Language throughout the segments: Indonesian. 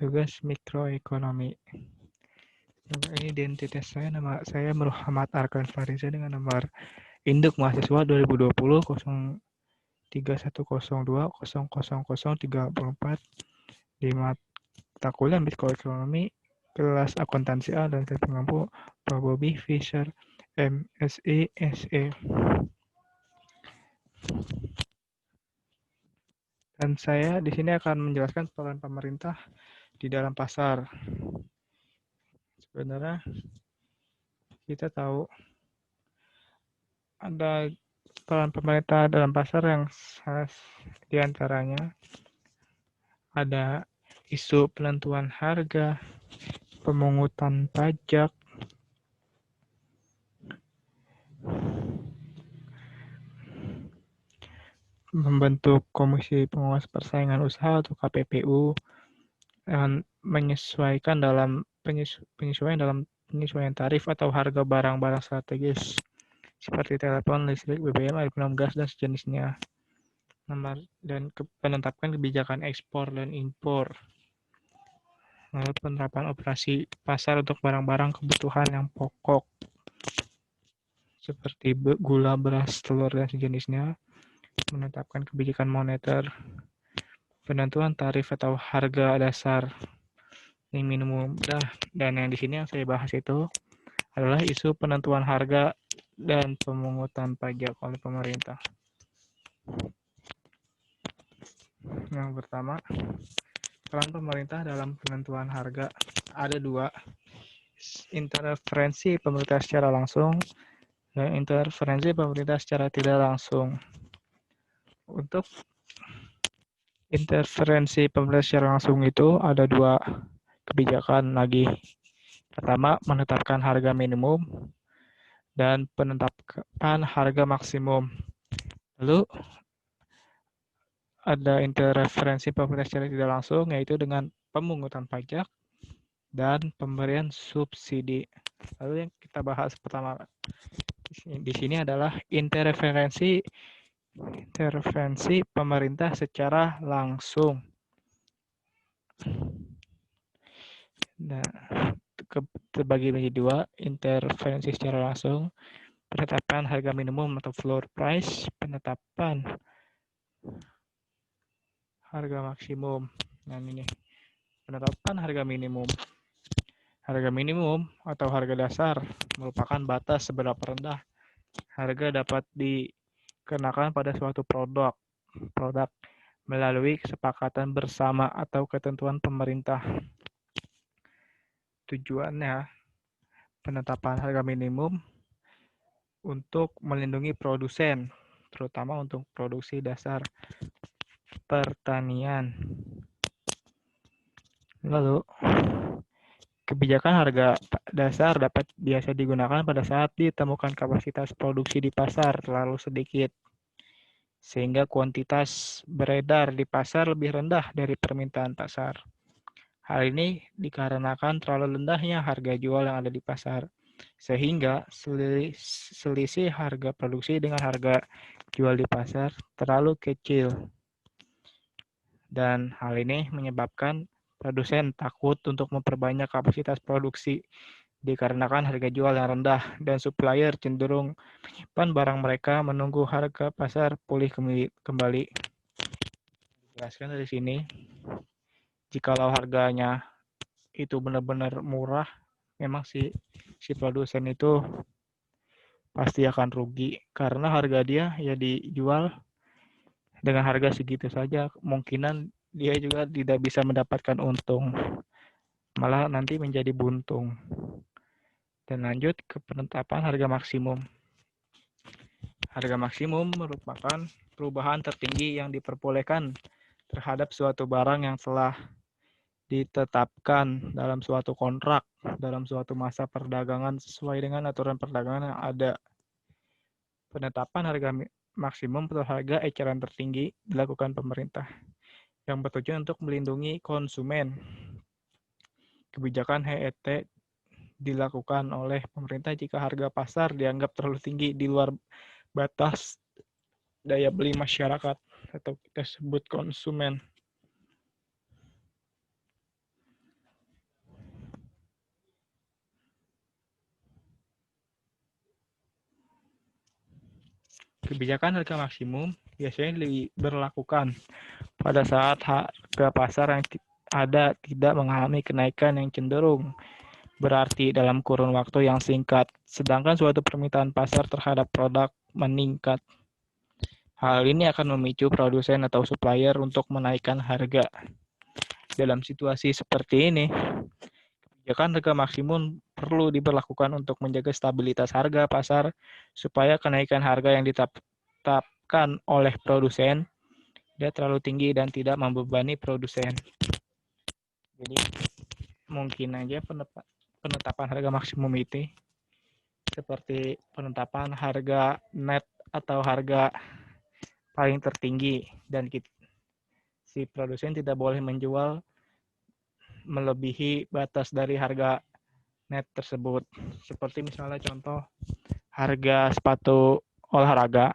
tugas mikroekonomi. Ini identitas saya, nama saya Muhammad Arkan Fariza dengan nomor induk mahasiswa 2020 3102 00034 di mata kuliah mikroekonomi kelas akuntansi A dan saya pengampu Pak Bobby Fisher MSI SE. Dan saya di sini akan menjelaskan peran pemerintah di dalam pasar. Sebenarnya kita tahu ada peran pemerintah dalam pasar yang diantaranya ada isu penentuan harga, pemungutan pajak, membentuk Komisi Pengawas Persaingan Usaha atau KPPU, dan menyesuaikan dalam penyesuaian tarif atau harga barang-barang strategis seperti telepon, listrik, BBM, air minum, gas, dan sejenisnya. Dan penetapan kebijakan ekspor dan impor. Lalu penerapan operasi pasar untuk barang-barang kebutuhan yang pokok seperti gula, beras, telur, dan sejenisnya. Menetapkan kebijakan moneter, penentuan tarif atau harga dasar yang minimum. Dan yang di sini yang saya bahas itu adalah isu penentuan harga dan pemungutan pajak oleh pemerintah. Yang pertama, peran pemerintah dalam penentuan harga ada dua: intervensi pemerintah secara langsung dan intervensi pemerintah secara tidak langsung. Untuk intervensi pemerintah secara langsung itu ada dua kebijakan lagi. Pertama, menetapkan harga minimum dan penetapan harga maksimum. Lalu ada intervensi pemerintah secara tidak langsung, yaitu dengan pemungutan pajak dan pemberian subsidi. Lalu yang kita bahas pertama di sini adalah intervensi pemerintah secara langsung. Nah, terbagi menjadi dua: intervensi secara langsung, penetapan harga minimum atau floor price, penetapan harga maksimum. Nah, ini penetapan harga minimum. Harga minimum atau harga dasar merupakan batas seberapa rendah harga dapat dikenakan pada suatu produk melalui kesepakatan bersama atau ketentuan pemerintah. Tujuannya, penetapan harga minimum untuk melindungi produsen, terutama untuk produksi dasar pertanian. Lalu, kebijakan harga dasar dapat biasa digunakan pada saat ditemukan kapasitas produksi di pasar terlalu sedikit, sehingga kuantitas beredar di pasar lebih rendah dari permintaan pasar. Hal ini dikarenakan terlalu rendahnya harga jual yang ada di pasar, sehingga selisih harga produksi dengan harga jual di pasar terlalu kecil. Dan hal ini menyebabkan produsen takut untuk memperbanyak kapasitas produksi dikarenakan harga jual yang rendah dan supplier cenderung menyimpan barang mereka menunggu harga pasar pulih kembali. Jelaskan dari sini, jikalau harganya itu benar-benar murah, memang si produsen itu pasti akan rugi karena harga dia ya dijual dengan harga segitu saja, kemungkinan dia juga tidak bisa mendapatkan untung, malah nanti menjadi buntung. Dan lanjut ke penetapan harga maksimum. Harga maksimum merupakan perubahan tertinggi yang diperbolehkan terhadap suatu barang yang telah ditetapkan dalam suatu kontrak dalam suatu masa perdagangan sesuai dengan aturan perdagangan yang ada. Penetapan harga maksimum atau harga eceran tertinggi dilakukan pemerintah yang bertujuan untuk melindungi konsumen. Kebijakan HET dilakukan oleh pemerintah jika harga pasar dianggap terlalu tinggi di luar batas daya beli masyarakat atau kita sebut konsumen. Kebijakan harga maksimum biasanya diberlakukan pada saat harga pasar yang ada tidak mengalami kenaikan yang cenderung berarti dalam kurun waktu yang singkat, sedangkan suatu permintaan pasar terhadap produk meningkat. Hal ini akan memicu produsen atau supplier untuk menaikkan harga. Dalam situasi seperti ini, kebijakan harga maksimum perlu diberlakukan untuk menjaga stabilitas harga pasar supaya kenaikan harga yang ditetapkan oleh produsen tidak terlalu tinggi dan tidak membebani produsen. Jadi mungkin aja penetapan harga maksimum itu seperti penetapan harga net atau harga paling tertinggi dan si produsen tidak boleh menjual melebihi batas dari harga net tersebut. Seperti misalnya contoh harga sepatu olahraga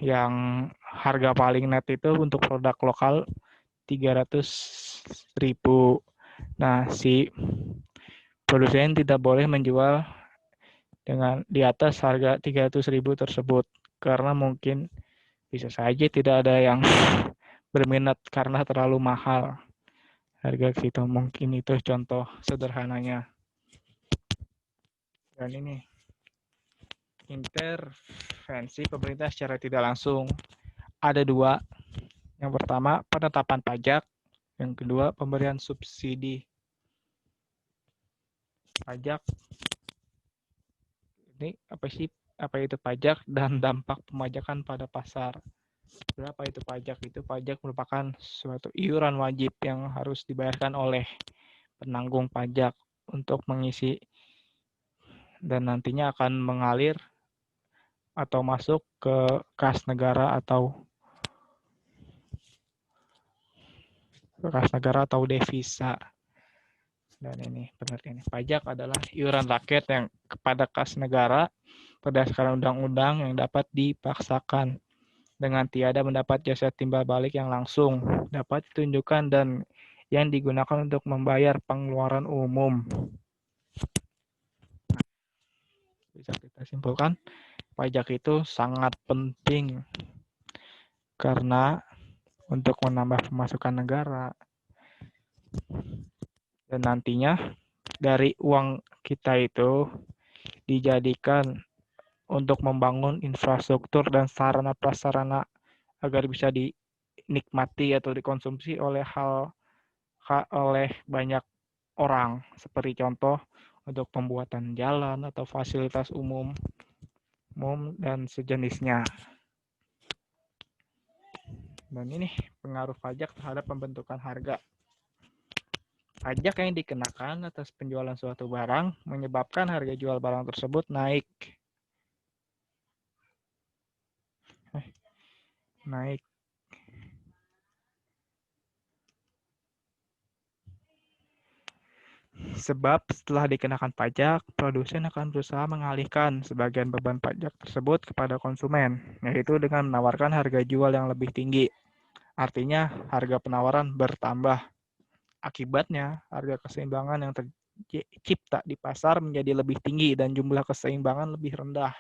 yang harga paling net itu untuk produk lokal 300.000. Nah, si produsen tidak boleh menjual dengan di atas harga 300.000 tersebut karena mungkin bisa saja tidak ada yang berminat karena terlalu mahal harga situ. Mungkin itu contoh sederhananya. Dan ini intervensi pemerintah secara tidak langsung ada dua. Yang pertama penetapan pajak, yang kedua pemberian subsidi. Pajak ini apa sih? Apa itu pajak dan dampak pemajakan pada pasar? Berapa itu pajak? Itu pajak merupakan suatu iuran wajib yang harus dibayarkan oleh penanggung pajak untuk mengisi dan nantinya akan mengalir atau masuk ke kas negara atau devisa. Dan ini benar ini. Pajak adalah iuran rakyat yang kepada kas negara berdasarkan undang-undang yang dapat dipaksakan dengan tiada mendapat jasa timbal balik yang langsung dapat ditunjukkan dan yang digunakan untuk membayar pengeluaran umum. Bisa kita simpulkan, pajak itu sangat penting karena untuk menambah pemasukan negara dan nantinya dari uang kita itu dijadikan untuk membangun infrastruktur dan sarana prasarana agar bisa dinikmati atau dikonsumsi oleh banyak orang, seperti contoh untuk pembuatan jalan atau fasilitas umum dan sejenisnya. Dan ini pengaruh pajak terhadap pembentukan harga. Pajak yang dikenakan atas penjualan suatu barang menyebabkan harga jual barang tersebut naik. Sebab setelah dikenakan pajak, produsen akan berusaha mengalihkan sebagian beban pajak tersebut kepada konsumen, yaitu dengan menawarkan harga jual yang lebih tinggi. Artinya, harga penawaran bertambah. Akibatnya, harga keseimbangan yang tercipta di pasar menjadi lebih tinggi dan jumlah keseimbangan lebih rendah.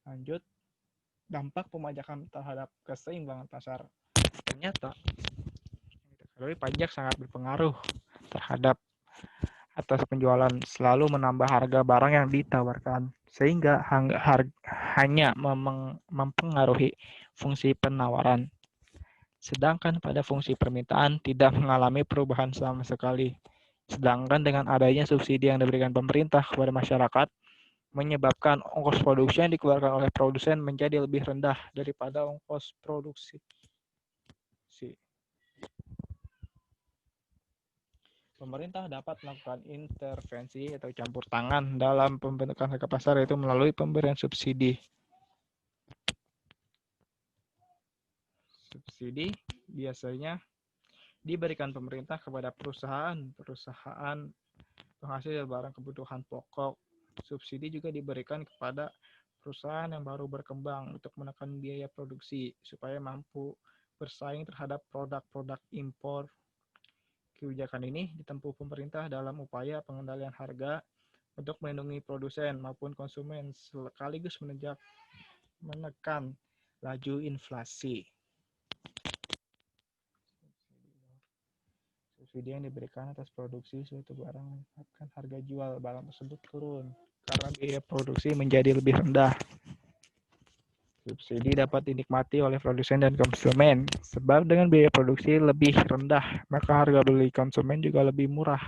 Lanjut, dampak pemajakan terhadap keseimbangan pasar. Ternyata, pajak sangat berpengaruh terhadap atas penjualan, selalu menambah harga barang yang ditawarkan, sehingga hanya mempengaruhi fungsi penawaran. Sedangkan pada fungsi permintaan tidak mengalami perubahan sama sekali. Sedangkan dengan adanya subsidi yang diberikan pemerintah kepada masyarakat, menyebabkan ongkos produksi yang dikeluarkan oleh produsen menjadi lebih rendah daripada ongkos produksi. Pemerintah dapat melakukan intervensi atau campur tangan dalam pembentukan harga pasar, yaitu melalui pemberian subsidi. Subsidi biasanya diberikan pemerintah kepada perusahaan penghasil barang kebutuhan pokok. Subsidi juga diberikan kepada perusahaan yang baru berkembang untuk menekan biaya produksi supaya mampu bersaing terhadap produk-produk impor. Kebijakan ini ditempuh pemerintah dalam upaya pengendalian harga untuk melindungi produsen maupun konsumen sekaligus menekan laju inflasi. Subsidi yang diberikan atas produksi suatu barang menyebabkan harga jual barang tersebut turun karena biaya produksi menjadi lebih rendah. Subsidi dapat dinikmati oleh produsen dan konsumen, sebab dengan biaya produksi lebih rendah, maka harga beli konsumen juga lebih murah.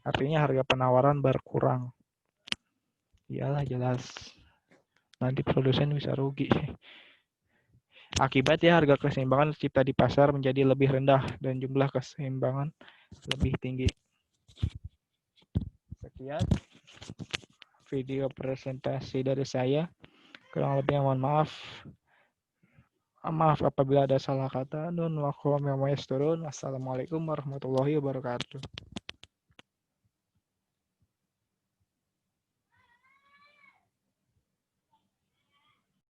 Artinya harga penawaran berkurang. Iyalah jelas, nanti produsen bisa rugi. Akibatnya harga keseimbangan tercipta di pasar menjadi lebih rendah dan jumlah keseimbangan lebih tinggi. Sekian video presentasi dari saya. Kurang lebihnya mohon maaf. Maaf apabila ada salah kata. Nun wa qawmi wa yasturun. Assalamualaikum warahmatullahi wabarakatuh.